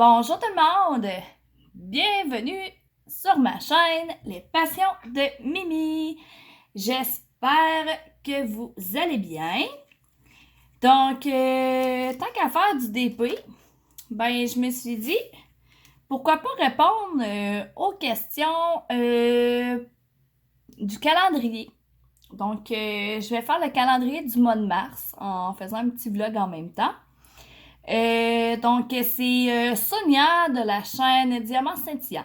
Bonjour tout le monde! Bienvenue sur ma chaîne Les Passions de Mimi. J'espère que vous allez bien. Donc, tant qu'à faire du DP, je me suis dit, pourquoi pas répondre aux questions du calendrier. Donc, je vais faire le calendrier du mois de mars en faisant un petit vlog en même temps. Donc, c'est Sonia de la chaîne Diamant Scintillant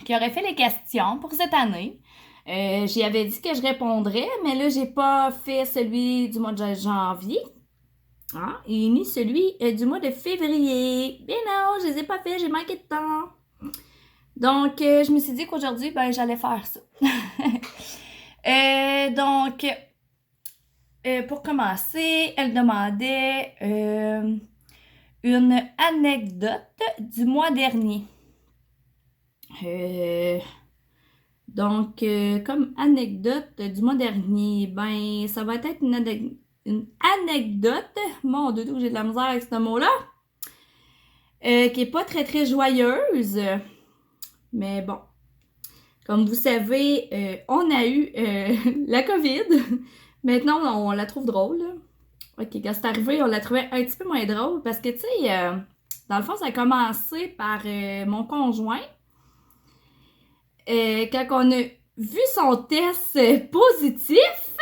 qui aurait fait les questions pour cette année. J'y avais dit que je répondrais, mais là, j'ai pas fait celui du mois de janvier. Et ni celui du mois de février. Mais non, je les ai pas fait, j'ai manqué de temps. Donc, je me suis dit qu'aujourd'hui, j'allais faire ça. Donc, pour commencer, elle demandait une anecdote du mois dernier. Donc, comme anecdote du mois dernier, ça va être une anecdote, mon Dieu, j'ai de la misère avec ce mot-là, qui est pas très très joyeuse, mais bon, comme vous savez, on a eu la COVID. Maintenant, on la trouve drôle, là. Ok, quand c'est arrivé, on la trouvait un petit peu moins drôle parce que, tu sais, dans le fond, ça a commencé par mon conjoint. Quand on a vu son test positif,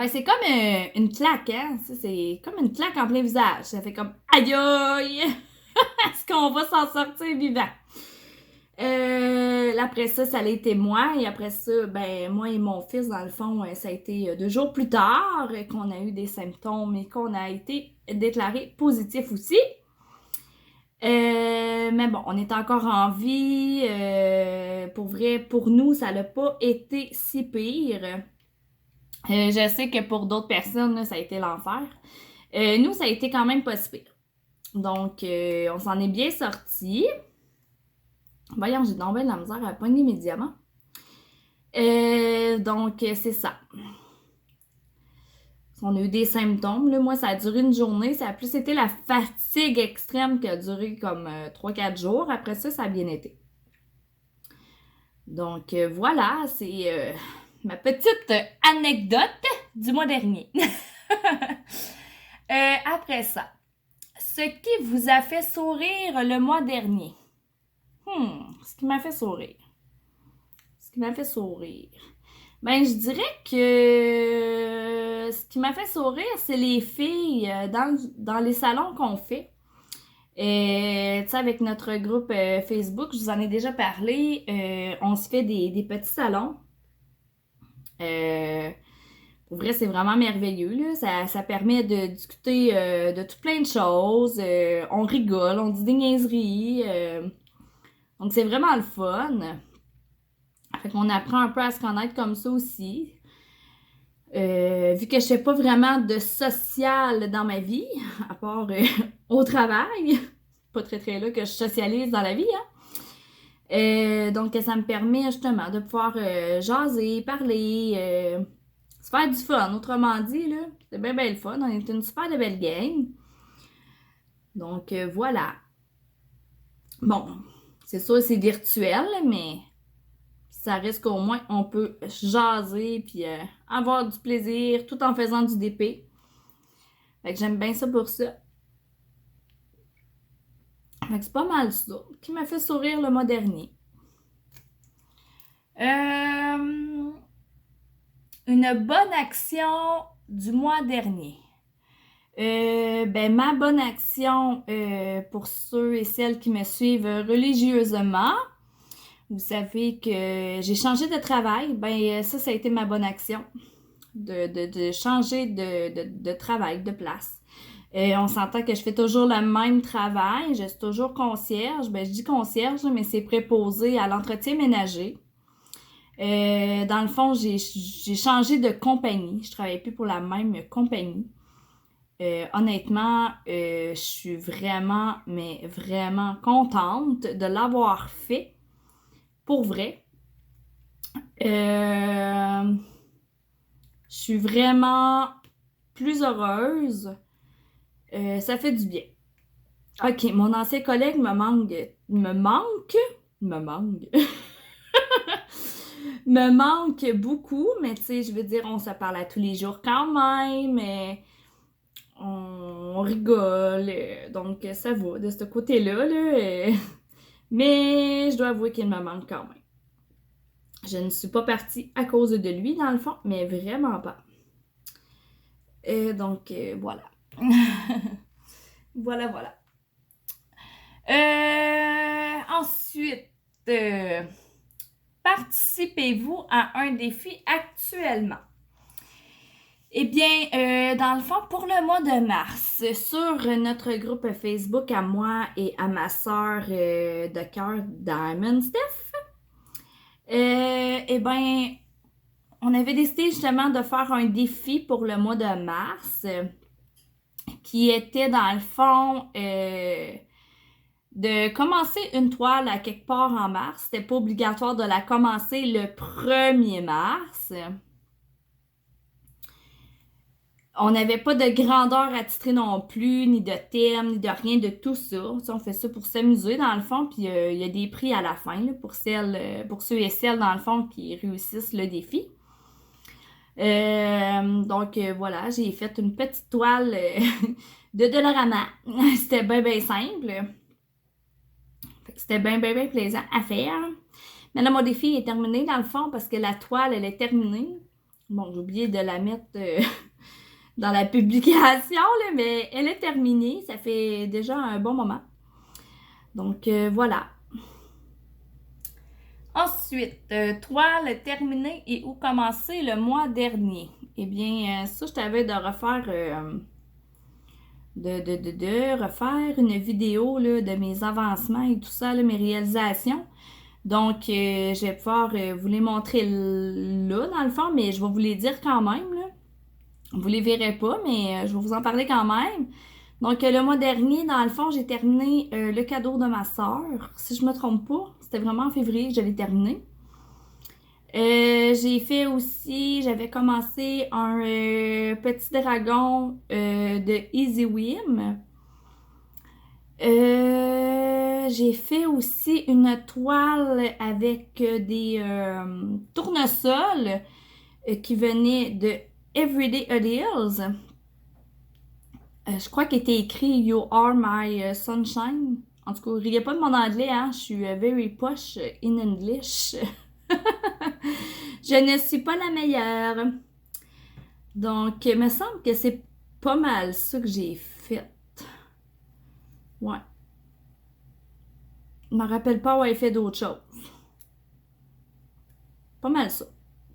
c'est comme une claque, hein? C'est comme une claque en plein visage. Ça fait comme aïe aïe! Est-ce qu'on va s'en sortir vivant? Après ça, ça a été moi. Et après ça, moi et mon fils, dans le fond, ça a été 2 jours plus tard qu'on a eu des symptômes et qu'on a été déclaré positif aussi. Mais bon, on est encore en vie. Pour vrai, pour nous, ça n'a pas été si pire. Je sais que pour d'autres personnes, là, ça a été l'enfer. Nous, ça a été quand même pas si pire. Donc, on s'en est bien sortis. Voyons, j'ai tombé de la misère à pogner mes diamants. Donc, c'est ça. On a eu des symptômes. Là. Moi, ça a duré une journée. Ça a plus été la fatigue extrême qui a duré comme 3-4 jours. Après ça, ça a bien été. Donc, voilà, c'est ma petite anecdote du mois dernier. Après ça, ce qui vous a fait sourire le mois dernier? Ce qui m'a fait sourire. Ce qui m'a fait sourire. Je dirais que ce qui m'a fait sourire, c'est les filles dans les salons qu'on fait. Tu sais, avec notre groupe Facebook, je vous en ai déjà parlé, on se fait des petits salons. Pour vrai, c'est vraiment merveilleux, là. Ça permet de discuter de tout plein de choses. On rigole, on dit des niaiseries. Donc, c'est vraiment le fun. Fait qu'on apprend un peu à se connaître comme ça aussi. Vu que je fais pas vraiment de social dans ma vie, à part au travail, pas très très là que je socialise dans la vie, hein. Donc ça me permet justement de pouvoir jaser, parler, se faire du fun. Autrement dit, là, c'est bien le fun. On est une super de belle gang. Donc voilà. Bon, c'est sûr c'est virtuel, mais ça reste qu'au moins on peut jaser puis avoir du plaisir tout en faisant du DP. Fait que j'aime bien ça pour ça. Fait que c'est pas mal ça qui m'a fait sourire le mois dernier. Une bonne action du mois dernier. Ma bonne action pour ceux et celles qui me suivent religieusement, vous savez que j'ai changé de travail. Ça a été ma bonne action de changer de travail, de place. On s'entend que je fais toujours le même travail. Je suis toujours concierge. Je dis concierge, mais c'est préposé à l'entretien ménager. Dans le fond, j'ai changé de compagnie. Je ne travaille plus pour la même compagnie. Honnêtement, je suis vraiment, mais vraiment contente de l'avoir fait. Pour vrai. Je suis vraiment plus heureuse. Ça fait du bien. OK, mon ancien collègue me manque me manque beaucoup, mais tu sais, je veux dire, on se parle à tous les jours quand même, on rigole, donc ça va de ce côté-là, là, mais je dois avouer qu'il me manque quand même. Je ne suis pas partie à cause de lui, dans le fond, mais vraiment pas. Donc, voilà. Voilà, voilà. Ensuite, participez-vous à un défi actuellement? Eh bien, dans le fond, pour le mois de mars, sur notre groupe Facebook à moi et à ma sœur de cœur Diamond Steph, eh bien, on avait décidé justement de faire un défi pour le mois de mars qui était dans le fond de commencer une toile à quelque part en mars. C'était pas obligatoire de la commencer le 1er mars. On n'avait pas de grandeur attitrée non plus, ni de thème, ni de rien de tout ça. On fait ça pour s'amuser dans le fond, puis il y a des prix à la fin là, pour ceux et celles dans le fond qui réussissent le défi. Donc voilà, j'ai fait une petite toile de Dollarama. C'était bien simple. C'était bien plaisant à faire. Maintenant, mon défi est terminé dans le fond parce que la toile, elle est terminée. Bon, j'ai oublié de la mettre dans la publication, là, mais elle est terminée. Ça fait déjà un bon moment. Donc, voilà. Ensuite, toile terminée et où commencer le mois dernier? Eh bien, ça, je t'avais de refaire... de refaire une vidéo là, de mes avancements et tout ça, là, mes réalisations. Donc, je vais pouvoir vous les montrer là, dans le fond, mais je vais vous les dire quand même, là. Vous les verrez pas, mais je vais vous en parler quand même. Donc, le mois dernier, dans le fond, j'ai terminé le cadeau de ma sœur. Si je me trompe pas, c'était vraiment en février que j'avais terminé. J'ai fait aussi, j'avais commencé un petit dragon de Easy Whim. J'ai fait aussi une toile avec des tournesols qui venaient de Everyday Ideals. Je crois qu'il était écrit You are my sunshine. En tout cas, riez pas de mon anglais, hein? Je suis very posh in English. Je ne suis pas la meilleure. Donc, il me semble que c'est pas mal ça que j'ai fait. Ouais. Je me rappelle pas avoir fait d'autres choses. Pas mal ça.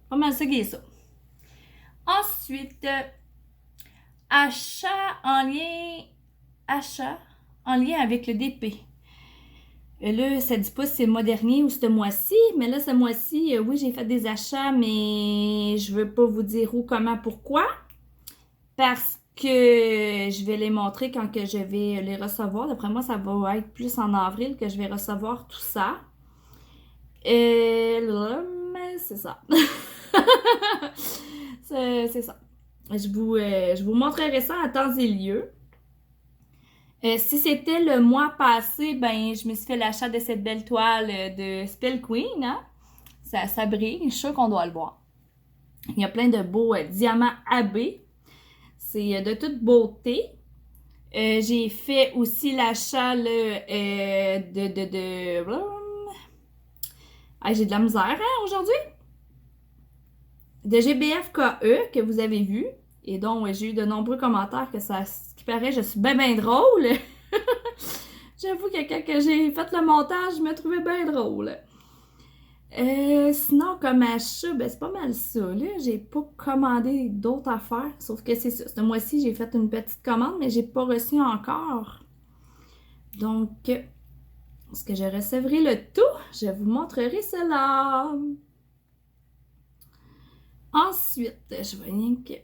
Pas mal ça qui est ça. Ensuite, achat en lien avec le DP. Là, ça dit pas si c'est le mois dernier ou ce mois-ci, mais là, ce mois-ci, oui, j'ai fait des achats, mais je veux pas vous dire où, comment, pourquoi. Parce que je vais les montrer quand que je vais les recevoir. D'après moi, ça va être plus en avril que je vais recevoir tout ça. Et là, c'est ça. C'est ça. Je vous montrerai ça à temps et lieu. Si c'était le mois passé, ben je me suis fait l'achat de cette belle toile de Spell Queen. Hein? Ça brille, je suis sûre qu'on doit le voir. Il y a plein de beaux diamants AB. C'est de toute beauté. J'ai fait aussi l'achat Ah, j'ai de la misère hein, aujourd'hui. De GBFKE que vous avez vu. Et donc, j'ai eu de nombreux commentaires que ça, ce qui paraît, je suis bien drôle. J'avoue que quand j'ai fait le montage, je me trouvais bien drôle. Sinon, comme achat, ben, c'est pas mal ça. Là, j'ai pas commandé d'autres affaires. Sauf que c'est ça. Ce mois-ci, j'ai fait une petite commande, mais j'ai pas reçu encore. Donc, est-ce que je recevrai le tout? Je vous montrerai cela. Ensuite, je vais rien que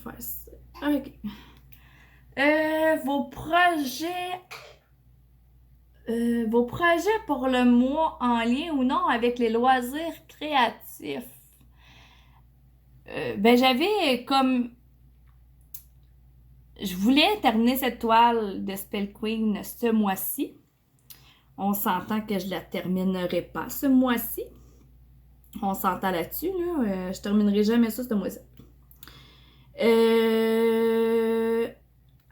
faire ça. OK. Vos projets pour le mois en lien ou non avec les loisirs créatifs. Ben j'avais comme je voulais terminer cette toile de Spell Queen ce mois-ci. On s'entend que je la terminerai pas ce mois-ci. On s'entend là-dessus, là. Je terminerai jamais ça ce mois-ci.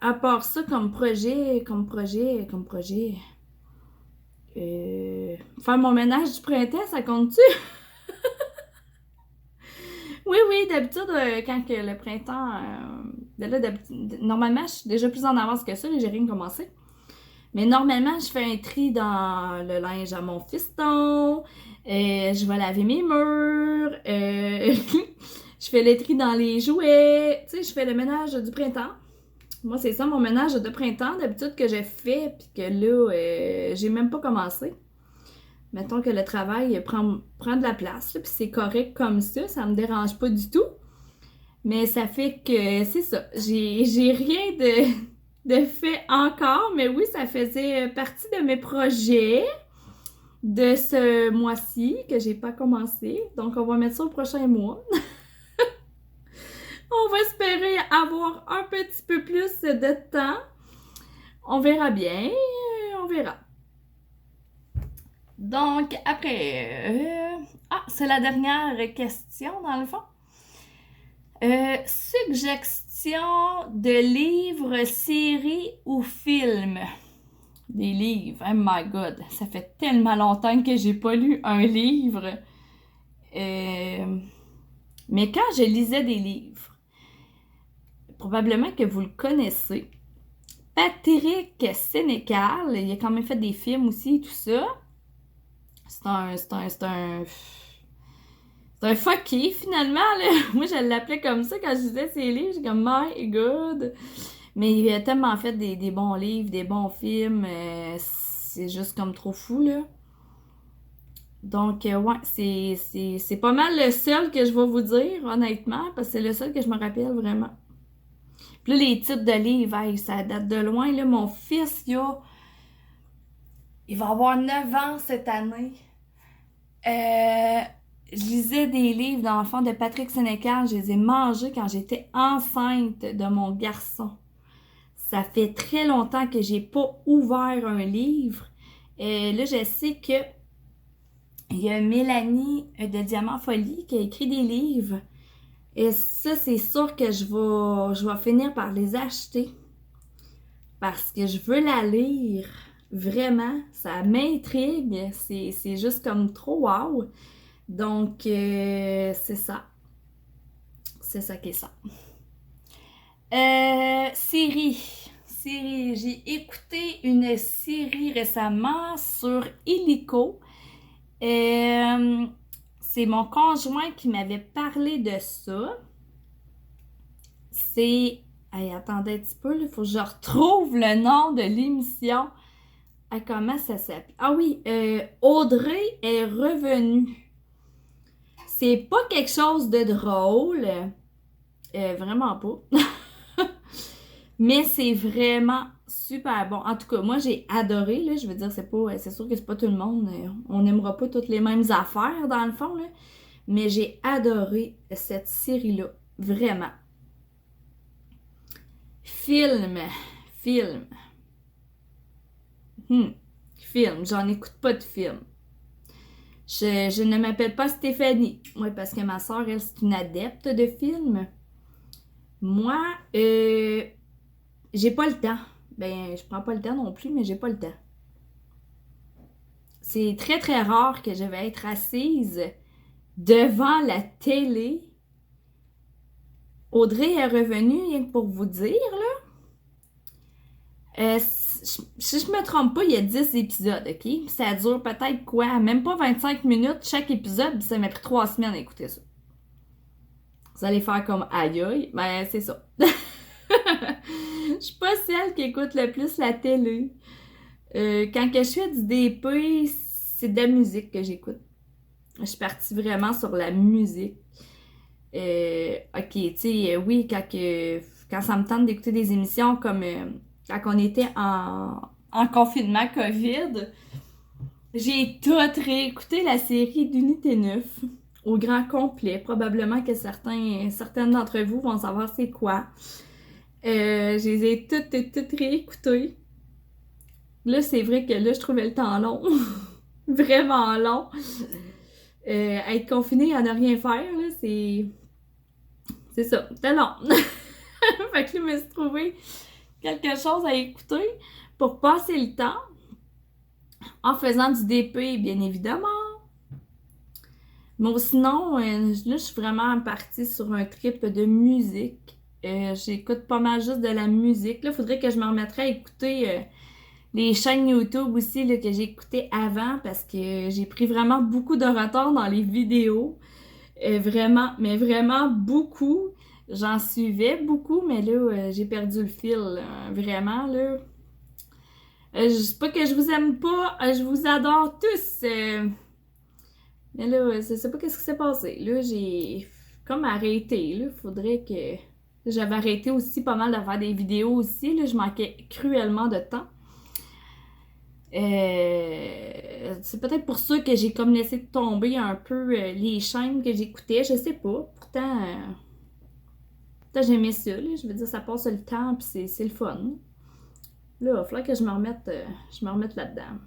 À part ça, comme projet, faire mon ménage du printemps, ça compte-tu? Oui, d'habitude, quand que le printemps... normalement, je suis déjà plus en avance que ça, là, j'ai rien commencé. Mais normalement, je fais un tri dans le linge à mon fiston, je vais laver mes murs, je fais le tri dans les jouets, tu sais, je fais le ménage du printemps. Moi, c'est ça mon ménage de printemps, d'habitude que j'ai fait, puis que là, j'ai même pas commencé. Mettons que le travail prend de la place, puis c'est correct comme ça me dérange pas du tout. Mais ça fait que, c'est ça, j'ai rien de fait encore, mais oui, ça faisait partie de mes projets de ce mois-ci que j'ai pas commencé. Donc, on va mettre ça au prochain mois. On va espérer avoir un petit peu plus de temps. On verra bien. On verra. Donc, après... c'est la dernière question, dans le fond. Suggestion de livres, séries ou films? Des livres, oh my god, ça fait tellement longtemps que j'ai pas lu un livre. Mais quand je lisais des livres, probablement que vous le connaissez, Patrick Sénécal, il a quand même fait des films aussi, tout ça. C'est un fucké, finalement, là. Moi, je l'appelais comme ça quand je lisais ses livres. J'ai comme, my god! Mais il a tellement fait des bons livres, des bons films. C'est juste comme trop fou, là. Donc, ouais, c'est pas mal le seul que je vais vous dire, honnêtement, parce que c'est le seul que je me rappelle vraiment. Puis là, les titres de livres, hey, ça date de loin, là. Mon fils, il va avoir 9 ans cette année. Je lisais des livres d'enfants de Patrick Sénécal. Je les ai mangés quand j'étais enceinte de mon garçon. Ça fait très longtemps que j'ai pas ouvert un livre. Là, je sais que il y a Mélanie de Diamant Folie qui a écrit des livres. Et ça, c'est sûr que je vais finir par les acheter. Parce que je veux la lire. Vraiment, ça m'intrigue. C'est juste comme trop wow. Donc, c'est ça. C'est ça qui est ça. Série. J'ai écouté une série récemment sur Illico. C'est mon conjoint qui m'avait parlé de ça. C'est... Hey, attendez un petit peu, il faut que je retrouve le nom de l'émission. Comment ça s'appelle? Ah oui, Audrey est revenue. C'est pas quelque chose de drôle. Vraiment pas. Mais c'est vraiment super bon. En tout cas, moi, j'ai adoré, là. Je veux dire, c'est sûr que c'est pas tout le monde. On n'aimera pas toutes les mêmes affaires, dans le fond, là. Mais j'ai adoré cette série-là. Vraiment. Film. Film. J'en écoute pas de film. Je ne m'appelle pas Stéphanie. Oui, parce que ma soeur, elle, c'est une adepte de films. Moi, j'ai pas le temps. Ben, je prends pas le temps non plus, mais j'ai pas le temps. C'est très, très rare que je vais être assise devant la télé. Audrey est revenue, rien que pour vous dire, là. Si je me trompe pas, il y a 10 épisodes, OK? Ça dure peut-être quoi? Même pas 25 minutes chaque épisode, ça m'a pris 3 semaines à écouter ça. Vous allez faire comme aïe aïe, ben c'est ça. Je suis pas celle qui écoute le plus la télé. Quand que je fais du DP, c'est de la musique que j'écoute. Je suis partie vraiment sur la musique. Ok, tu sais, oui, quand ça me tente d'écouter des émissions comme quand on était en confinement COVID, j'ai tout réécouté la série d'Unité 9 au grand complet. Probablement que certaines d'entre vous vont savoir c'est quoi. Je les ai toutes réécoutées. Là, c'est vrai que là, je trouvais le temps long. Vraiment long. Être confiné à ne rien faire, là, c'est ça. C'était long. Fait que là, je me suis trouvé quelque chose à écouter pour passer le temps en faisant du DP, bien évidemment. Mais sinon, là, je suis vraiment partie sur un trip de musique. J'écoute pas mal juste de la musique. Là, faudrait que je me remettrais à écouter les chaînes YouTube aussi là, que j'écoutais avant parce que j'ai pris vraiment beaucoup de retard dans les vidéos. Vraiment, mais vraiment beaucoup. J'en suivais beaucoup, mais là, j'ai perdu le fil. Vraiment, là. Je sais pas que je vous aime pas, je vous adore tous. Mais là, je sais pas qu'est-ce qui s'est passé. Là, j'ai comme arrêté. Là, faudrait que. J'avais arrêté aussi pas mal de faire des vidéos aussi. Là, je manquais cruellement de temps. C'est peut-être pour ça que j'ai comme laissé tomber un peu les chaînes que j'écoutais. Je sais pas. Pourtant j'aimais ça. Là. Je veux dire, ça passe le temps puis c'est le fun. Là, il va falloir que je me remette là-dedans.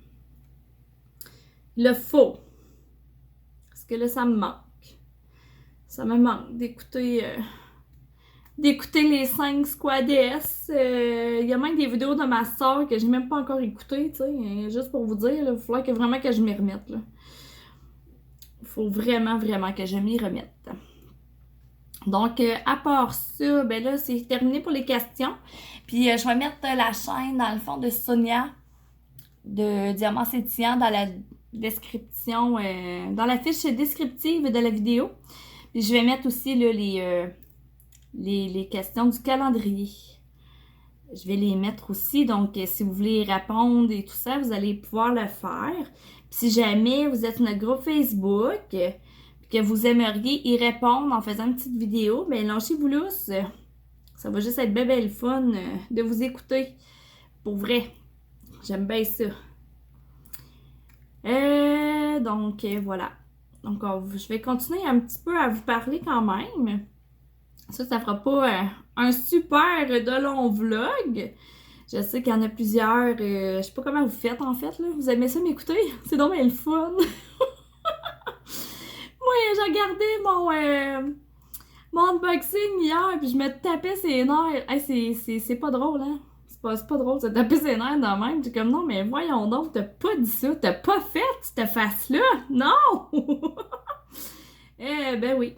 Le faux. Parce que là, ça me manque. Ça me manque d'écouter les 5 Squad S. Il y a même des vidéos de ma soeur que j'ai même pas encore écoutées, tu sais. Juste pour vous dire, il va falloir vraiment que je m'y remette, là. Il faut vraiment, vraiment que je m'y remette. Donc, à part ça, ben là, c'est terminé pour les questions. Puis, je vais mettre la chaîne, dans le fond, de Sonia de Diamant Sétillant dans la description, dans la fiche descriptive de la vidéo. Puis, je vais mettre aussi là, les questions du calendrier. Je vais les mettre aussi. Donc, si vous voulez y répondre et tout ça, vous allez pouvoir le faire. Puis, si jamais vous êtes sur notre groupe Facebook, que vous aimeriez y répondre en faisant une petite vidéo, bien, lâchez-vous lousse. Ça va juste être bien, bien le fun de vous écouter. Pour vrai. J'aime bien ça. Donc, voilà. Donc, je vais continuer un petit peu à vous parler quand même. Ça fera pas un super de long vlog. Je sais qu'il y en a plusieurs. Je sais pas comment vous faites en fait. Là. Vous aimez ça m'écouter? C'est donc bien le fun. Moi, j'ai regardé mon unboxing hier puis je me tapais ses nerfs. Hey, c'est pas drôle, hein? C'est pas drôle de se taper ses nerfs de même. J'ai comme non, mais voyons donc, t'as pas dit ça. T'as pas fait cette face-là. Non! Ben oui.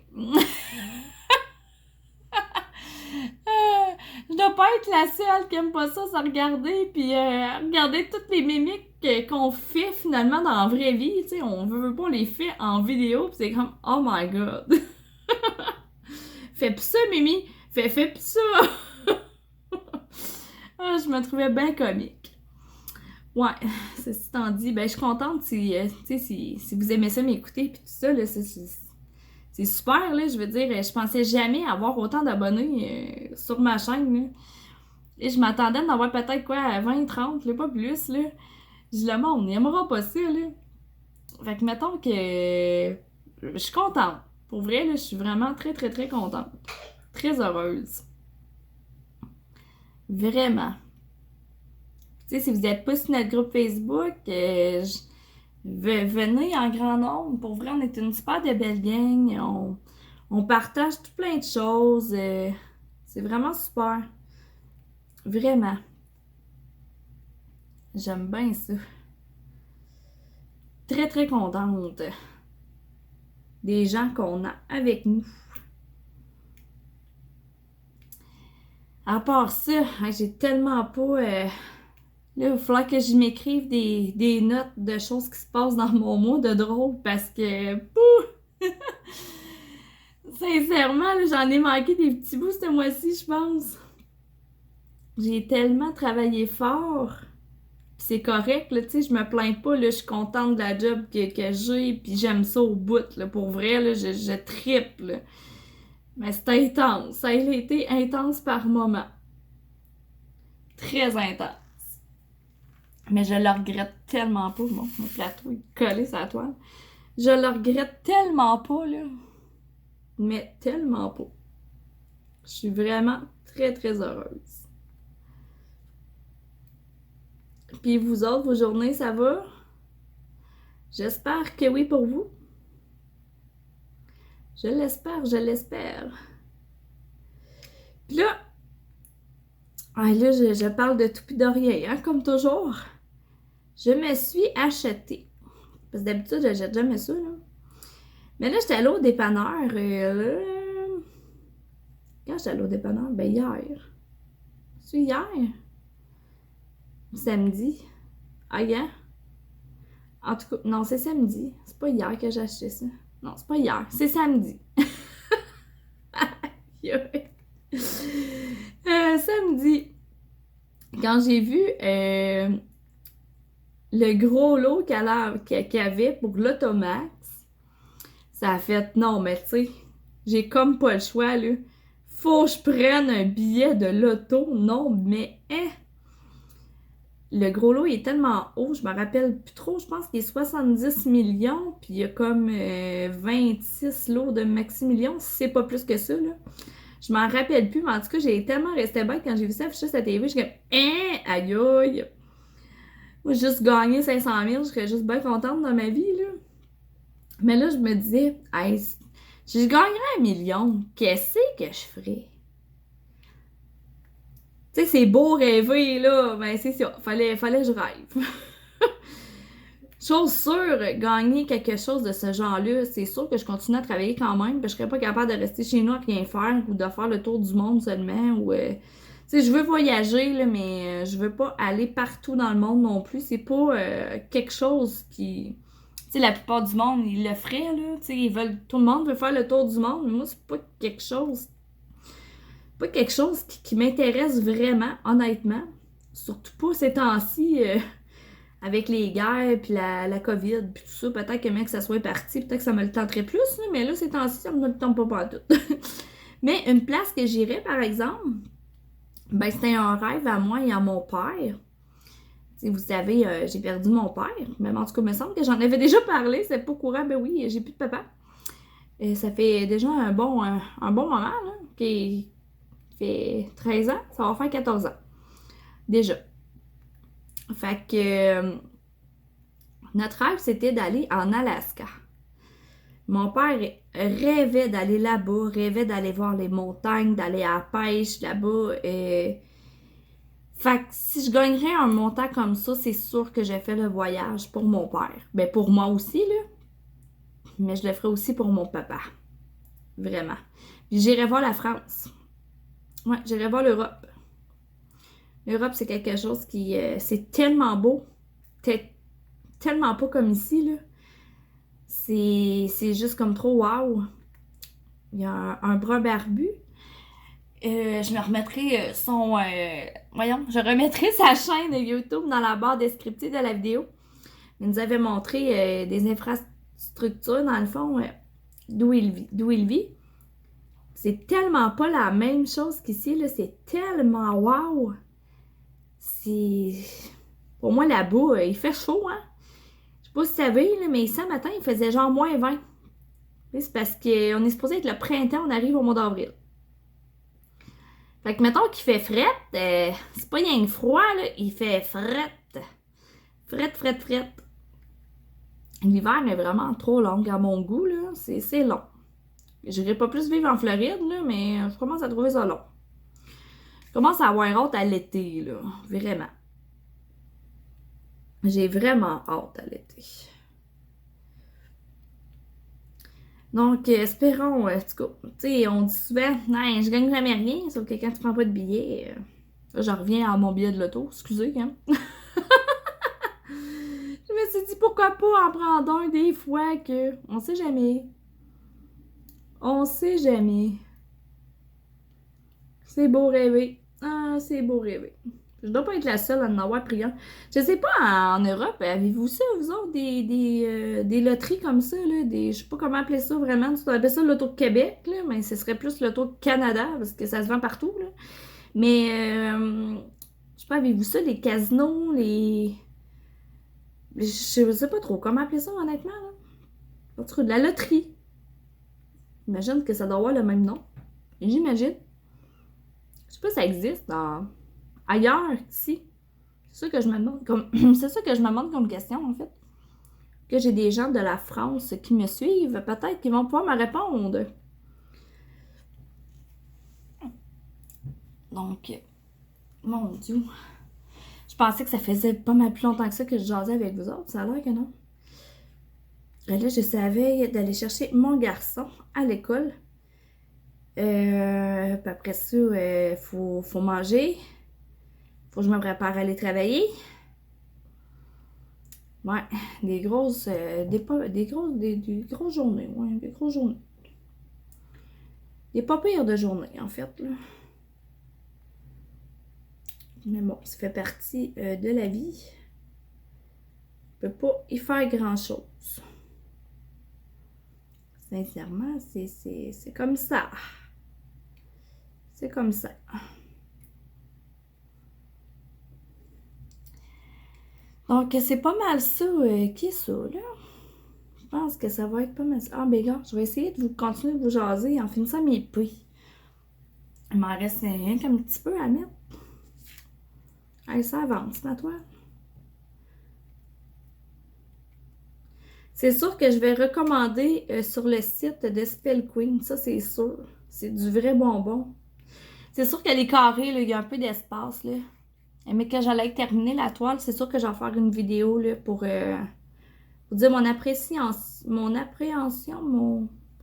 Je dois pas être la seule qui aime pas ça, se regarder, puis regarder toutes les mimiques qu'on fait finalement dans la vraie vie, tu sais, on veut pas les faire en vidéo, pis c'est comme, oh my god. Fais pis ça, Mimi, fais pis ça. Ah, je me trouvais bien comique. Ouais, ceci étant dit, ben je suis contente si, si vous aimez ça m'écouter, puis tout ça, là, c'est super, là, je veux dire, je pensais jamais avoir autant d'abonnés sur ma chaîne, là. Et je m'attendais d'en avoir peut-être quoi, à 20, 30, là, pas plus, là. Le monde n'aimera pas ça, là. Fait que mettons que je suis contente. Pour vrai, là, je suis vraiment très, très, très contente. Très heureuse. Vraiment. Tu sais, si vous n'êtes pas sur notre groupe Facebook, venez en grand nombre. Pour vrai, on est une super de belle gang. On partage tout plein de choses. C'est vraiment super. Vraiment. J'aime bien ça. Très, très contente des gens qu'on a avec nous. À part ça, j'ai tellement pas... Là, il va falloir que je m'écrive des notes de choses qui se passent dans mon mois de drôle parce que... Pouh! Sincèrement, là, j'en ai manqué des petits bouts ce mois-ci, je pense. J'ai tellement travaillé fort. Pis c'est correct, là, tu sais, je me plains pas, là, je suis contente de la job que j'ai, puis j'aime ça au bout, là, pour vrai, là, je trippe, là. Mais c'est intense, ça a été intense par moments. Très intense. Mais je le regrette tellement pas, mon plateau est collé sur la toile. Je le regrette tellement pas, là. Mais tellement pas. Je suis vraiment très, très heureuse. Puis vous autres, vos journées, ça va? J'espère que oui pour vous. Je l'espère, je l'espère. Puis là, je parle de tout pis de rien, hein, comme toujours. Je me suis acheté. Parce que d'habitude, je jette jamais ça, là. Mais là, j'étais allée au dépanneur. Quand j'étais allée au dépanneur? Ben, hier. C'est hier? Samedi. Ah, hier? En tout cas, non, c'est samedi. C'est pas hier que j'ai acheté ça. Non, c'est pas hier. C'est samedi. Samedi. Quand j'ai vu le gros lot qu'il y avait pour l'Automax, ça a fait non, mais tu sais, j'ai comme pas le choix, là. Faut que je prenne un billet de l'auto. Non, mais le gros lot il est tellement haut, je me rappelle plus trop, je pense qu'il est 70 millions, puis il y a comme 26 lots de maxi-millions, si c'est pas plus que ça, là. Je m'en rappelle plus, mais en tout cas, j'ai tellement resté bête quand j'ai vu ça affiché sur la TV, je suis comme aïe aïe! Moi, j'ai juste gagné 500 000, je serais juste bien contente dans ma vie, là. Mais là, je me disais, hey, si je gagnerais 1 million, qu'est-ce que je ferais? Tu sais, c'est beau rêver, là, mais c'est ça, fallait que je rêve. Chose sûre, gagner quelque chose de ce genre-là, c'est sûr que je continue à travailler quand même, parce que je serais pas capable de rester chez nous à rien faire ou de faire le tour du monde seulement. Ou, tu sais, je veux voyager, là, mais je veux pas aller partout dans le monde non plus. C'est pas quelque chose qui... Tu sais, la plupart du monde, ils le feraient, là. Tu sais, tout le monde veut faire le tour du monde, mais moi, c'est pas quelque chose... Pas quelque chose qui m'intéresse vraiment, honnêtement. Surtout pas ces temps-ci... avec les guerres, puis la COVID, puis tout ça, peut-être que même que ça soit parti, peut-être que ça me le tenterait plus, là, mais là, ces temps-ci, ça me le tente pas tout. Mais une place que j'irais, par exemple, ben c'était un rêve à moi et à mon père. T'sais, vous savez, j'ai perdu mon père, même en tout cas, il me semble que j'en avais déjà parlé, c'est pas courant, ben oui, j'ai plus de papa. Et ça fait déjà un bon moment, là, qui fait 13 ans, ça va faire 14 ans, déjà. Fait que notre rêve, c'était d'aller en Alaska. Mon père rêvait d'aller là-bas, rêvait d'aller voir les montagnes, d'aller à la pêche là-bas. Fait que si je gagnerais un montant comme ça, c'est sûr que j'ai fait le voyage pour mon père. Ben pour moi aussi, là. Mais je le ferais aussi pour mon papa. Vraiment. Puis j'irais voir la France. Ouais, j'irais voir l'Europe. L'Europe, c'est quelque chose qui... c'est tellement beau. Tellement pas comme ici, là. C'est juste comme trop wow. Il y a un brun barbu. Je me remettrai je remettrai sa chaîne YouTube dans la barre descriptive de la vidéo. Il nous avait montré des infrastructures, dans le fond, d'où il vit. C'est tellement pas la même chose qu'ici, là. C'est tellement wow. Pour moi, là-bas, il fait chaud, hein? Je sais pas si vous savez, là, mais ce matin, il faisait genre moins 20. C'est parce qu'on est supposé être le printemps, on arrive au mois d'avril. Fait que mettons qu'il fait fret, c'est pas rien que froid, là, il fait fret. Fret. L'hiver est vraiment trop long à mon goût, là, c'est long. J'irai pas plus vivre en Floride, là, mais je commence à trouver ça long. Je commence à avoir hâte à l'été, là, vraiment. J'ai vraiment hâte à l'été. Donc, espérons, en tout cas, tu sais, on dit souvent, non, je gagne jamais rien, sauf que quand tu prends pas de billet, je reviens à mon billet de l'auto, excusez, hein. Je me suis dit, pourquoi pas en prendre un des fois que, on sait jamais. On sait jamais. C'est beau rêver. Ah, c'est beau rêver. Je dois pas être la seule à en avoir pris un. Je sais pas, en Europe, avez-vous ça, vous autres, des loteries comme ça, là, je sais pas comment appeler ça vraiment, tu dois appeler ça l'Auto de Québec, là, mais ce serait plus l'Auto de Canada, parce que ça se vend partout, là. Mais, je sais pas, avez-vous ça, les casinos, je sais pas trop comment appeler ça, honnêtement, là. En tout cas, de la loterie. J'imagine que ça doit avoir le même nom. J'imagine. Je sais pas si ça existe ailleurs qu'ici. C'est ça que je me demande comme c'est ça que je me demande comme question en fait. Que j'ai des gens de la France qui me suivent, peut-être qu'ils vont pouvoir me répondre. Donc, mon Dieu. Je pensais que ça faisait pas mal plus longtemps que ça que je jasais avec vous autres. Ça a l'air que non. Et là, je savais d'aller chercher mon garçon à l'école. Puis après ça, faut manger. Faut que je me prépare à aller travailler. Ouais, des grosses journées. Ouais, des grosses journées. Des pas pires de journées, en fait, là. Mais bon, ça fait partie de la vie. On peut pas y faire grand-chose. Sincèrement, c'est comme ça. C'est comme ça. Donc, c'est pas mal ça qui est ça, là. Je pense que ça va être pas mal ça. Ah, ben gars, je vais essayer de continuer de vous jaser en finissant mes prix. Il m'en reste rien qu'un petit peu à mettre. Allez, ça avance, ma toile. C'est sûr que je vais recommander sur le site de Spell Queen. Ça, c'est sûr. C'est du vrai bonbon. C'est sûr que les carrés, là, il y a un peu d'espace, là. Mais quand j'allais terminer la toile, c'est sûr que je vais faire une vidéo, là, pour dire mon appréhension,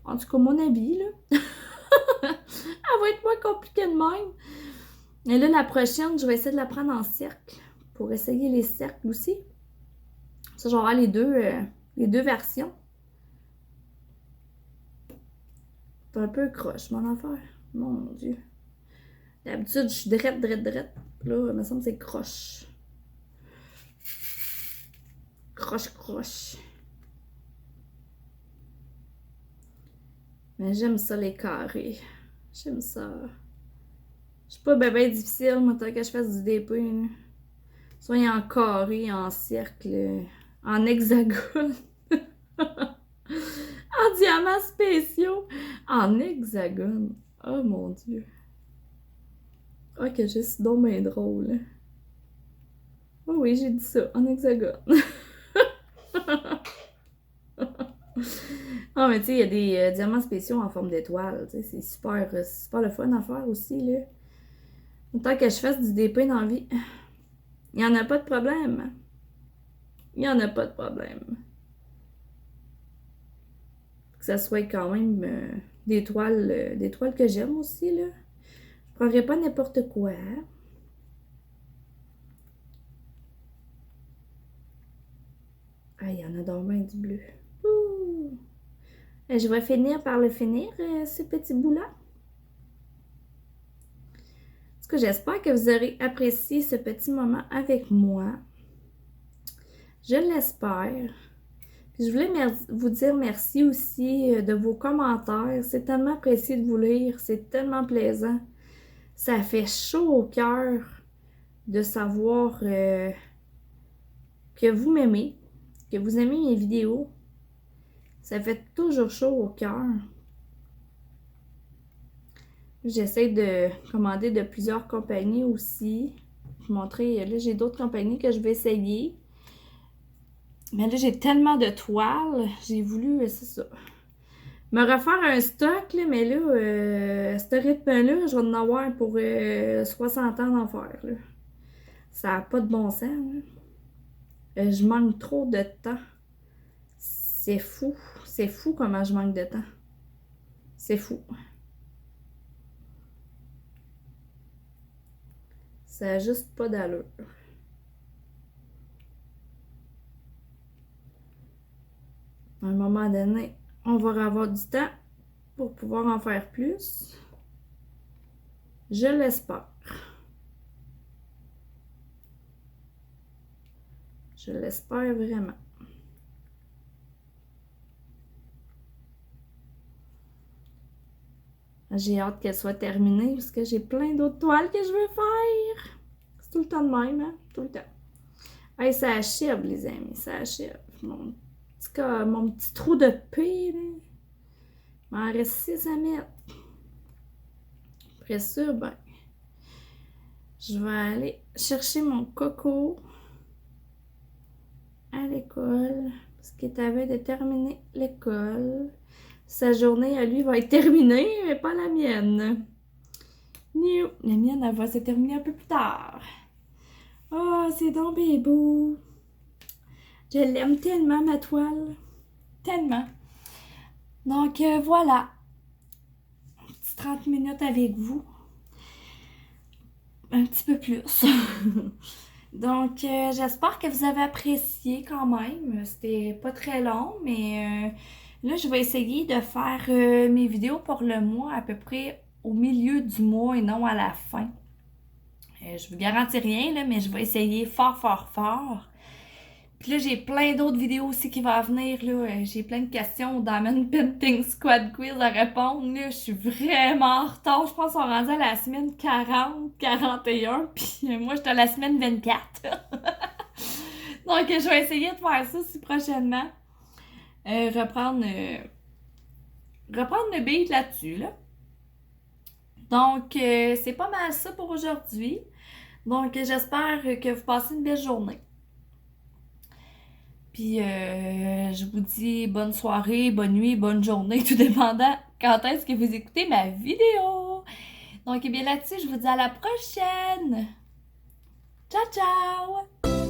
en tout cas, mon avis, là. Elle va être moins compliquée de même. Et là, la prochaine, je vais essayer de la prendre en cercle pour essayer les cercles aussi. Ça, je vais avoir les deux versions. C'est un peu croche, mon affaire. Mon Dieu. D'habitude, je suis drette. Là, il me semble que c'est croche. Croche. Mais j'aime ça, les carrés. J'aime ça. Je suis pas bien difficile, moi, tant que je fasse du DP. Là. Soit en carré, en cercle, en hexagone. En diamants spéciaux. En hexagone. Oh mon Dieu. Oh, que juste donc bien drôle. Oh oui, j'ai dit ça. En hexagone. Ah, mais tu sais, il y a des diamants spéciaux en forme d'étoile. C'est super le fun à faire aussi, là. Autant que je fasse du DP dans la vie, il n'y en a pas de problème. Il n'y en a pas de problème. Que ça soit quand même des toiles que j'aime aussi, là. Je prendrais pas n'importe quoi. Ah, il y en a donc bien du bleu. Ouh. Et je vais finir par le finir, ce petit bout-là. En tout cas, j'espère que vous aurez apprécié ce petit moment avec moi. Je l'espère. Puis je voulais vous dire merci aussi de vos commentaires. C'est tellement apprécié de vous lire. C'est tellement plaisant. Ça fait chaud au cœur de savoir que vous m'aimez, que vous aimez mes vidéos. Ça fait toujours chaud au cœur. J'essaie de commander de plusieurs compagnies aussi. Je vais montrer, là j'ai d'autres compagnies que je vais essayer. Mais là j'ai tellement de toiles, j'ai voulu, c'est ça, me refaire un stock, là, mais là, ce rythme-là, je vais en avoir pour 60 ans d'en faire. Là. Ça n'a pas de bon sens. Je manque trop de temps. C'est fou. C'est fou comment je manque de temps. C'est fou. Ça n'a juste pas d'allure. À un moment donné, on va avoir du temps pour pouvoir en faire plus. Je l'espère. Je l'espère vraiment. J'ai hâte qu'elle soit terminée parce que j'ai plein d'autres toiles que je veux faire. C'est tout le temps de même, hein? Tout le temps. Hey, ça achève, les amis. Ça achève. Mon petit trou de paix, là. Il m'en reste 6 à mettre. Après ça, ben, Je vais aller chercher mon coco à l'école parce qu'il avait de terminer l'école. Sa journée à lui va être terminée, mais pas la mienne. Non, la mienne, elle va se terminer un peu plus tard. Oh, c'est donc bien beau. Je l'aime tellement, ma toile. Tellement. Donc, voilà. Un petit 30 minutes avec vous. Un petit peu plus. Donc, j'espère que vous avez apprécié quand même. C'était pas très long, mais là, je vais essayer de faire mes vidéos pour le mois à peu près au milieu du mois et non à la fin. Je vous garantis rien, là, mais je vais essayer fort, fort, fort. Puis là, j'ai plein d'autres vidéos aussi qui vont venir. Là. J'ai plein de questions dans Man Painting Squad Quiz à répondre. Là, je suis vraiment en retard. Je pense qu'on est rendu à la semaine 40, 41. Puis moi, j'étais à la semaine 24. Donc, je vais essayer de faire ça si prochainement. Reprendre le beat là-dessus. Là. Donc, c'est pas mal ça pour aujourd'hui. Donc, j'espère que vous passez une belle journée. Puis, je vous dis bonne soirée, bonne nuit, bonne journée, tout dépendant quand est-ce que vous écoutez ma vidéo. Donc, eh bien là-dessus, je vous dis à la prochaine. Ciao, ciao!